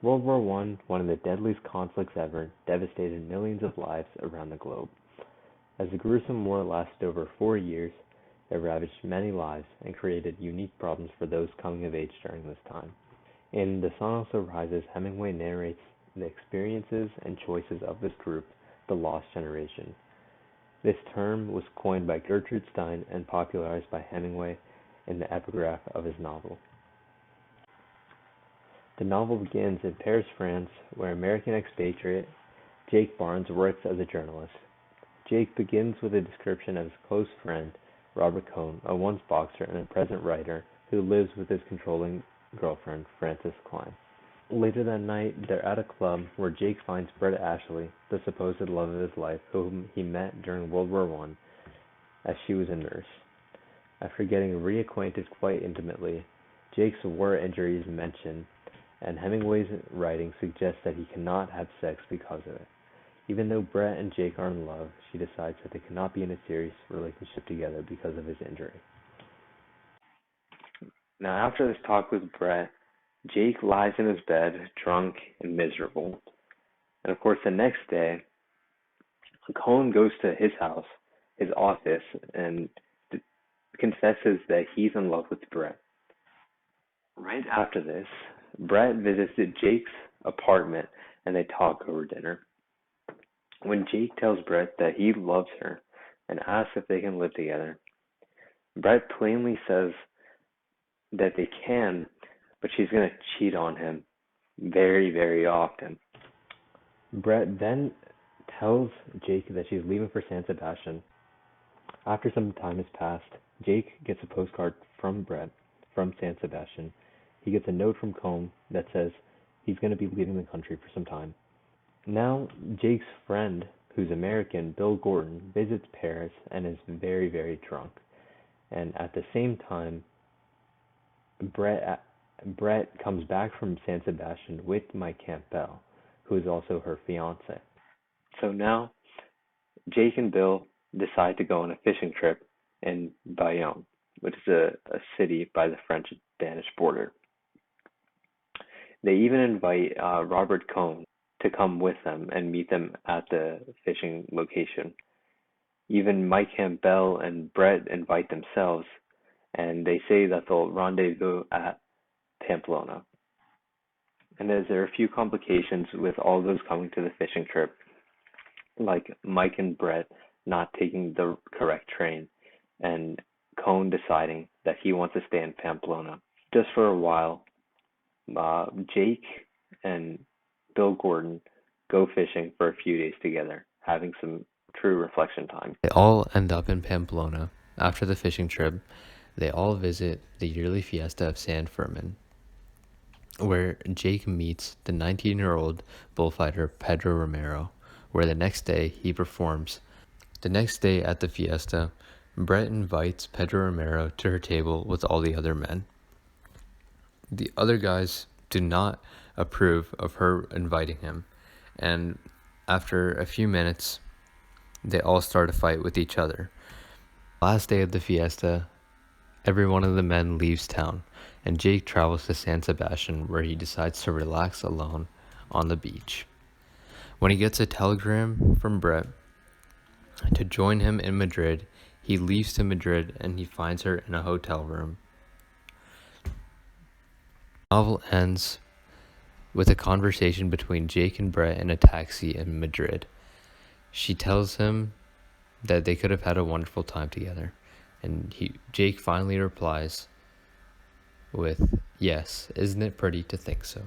World War one of the deadliest conflicts ever, devastated millions of lives around the globe. As the gruesome war lasted over 4 years, it ravaged many lives and created unique problems for those coming of age during this time. In The Sun Also Rises, Hemingway narrates the experiences and choices of this group, the Lost Generation. This term was coined by Gertrude Stein and popularized by Hemingway in the epigraph of his novel. The novel begins in Paris, France, where American expatriate Jake Barnes works as a journalist. Jake begins with a description of his close friend, Robert Cohn, a once boxer and a present writer who lives with his controlling girlfriend, Frances Klein. Later that night, they're at a club where Jake finds Brett Ashley, the supposed love of his life, whom he met during World War One, as she was a nurse. After getting reacquainted quite intimately, Jake's war injuries mention, and Hemingway's writing suggests that he cannot have sex because of it. Even though Brett and Jake are in love, she decides that they cannot be in a serious relationship together because of his injury. Now, after this talk with Brett, Jake lies in his bed, drunk and miserable. And of course, the next day, Cohn goes to his house, his office, and confesses that he's in love with Brett. Right after this, Brett visits Jake's apartment and they talk over dinner. When Jake tells Brett that he loves her and asks if they can live together, Brett plainly says that they can, but she's going to cheat on him very, very often. Brett then tells Jake that she's leaving for San Sebastian. After some time has passed, Jake gets a postcard from Brett from San Sebastian. He gets a note from Cohn that says he's going to be leaving the country for some time. Now, Jake's friend, who's American, Bill Gordon, visits Paris and is very, very drunk. And at the same time, Brett comes back from San Sebastian with Mike Campbell, who is also her fiance. So now, Jake and Bill decide to go on a fishing trip in Bayonne, which is a city by the French-Danish border. They even invite Robert Cohn to come with them and meet them at the fishing location. Even Mike Campbell and Brett invite themselves, and they say that they'll rendezvous at Pamplona. And as there are a few complications with all those coming to the fishing trip, like Mike and Brett not taking the correct train, and Cohn deciding that he wants to stay in Pamplona. Just for a while, Jake and Bill Gordon go fishing for a few days together, having some true reflection time. They all end up in Pamplona. After the fishing trip, they all visit the yearly fiesta of San Fermin, where Jake meets the 19-year-old bullfighter Pedro Romero, where the next day he performs. The next day at the fiesta, Brett invites Pedro Romero to her table with all the other men. The other guys do not approve of her inviting him, and after a few minutes, they all start a fight with each other. Last day of the fiesta, every one of the men leaves town, and Jake travels to San Sebastian, where he decides to relax alone on the beach. When he gets a telegram from Brett to join him in Madrid, he leaves to Madrid and he finds her in a hotel room. The novel ends with a conversation between Jake and Brett in a taxi in Madrid. She tells him that they could have had a wonderful time together, and Jake finally replies with, "Yes, isn't it pretty to think so?"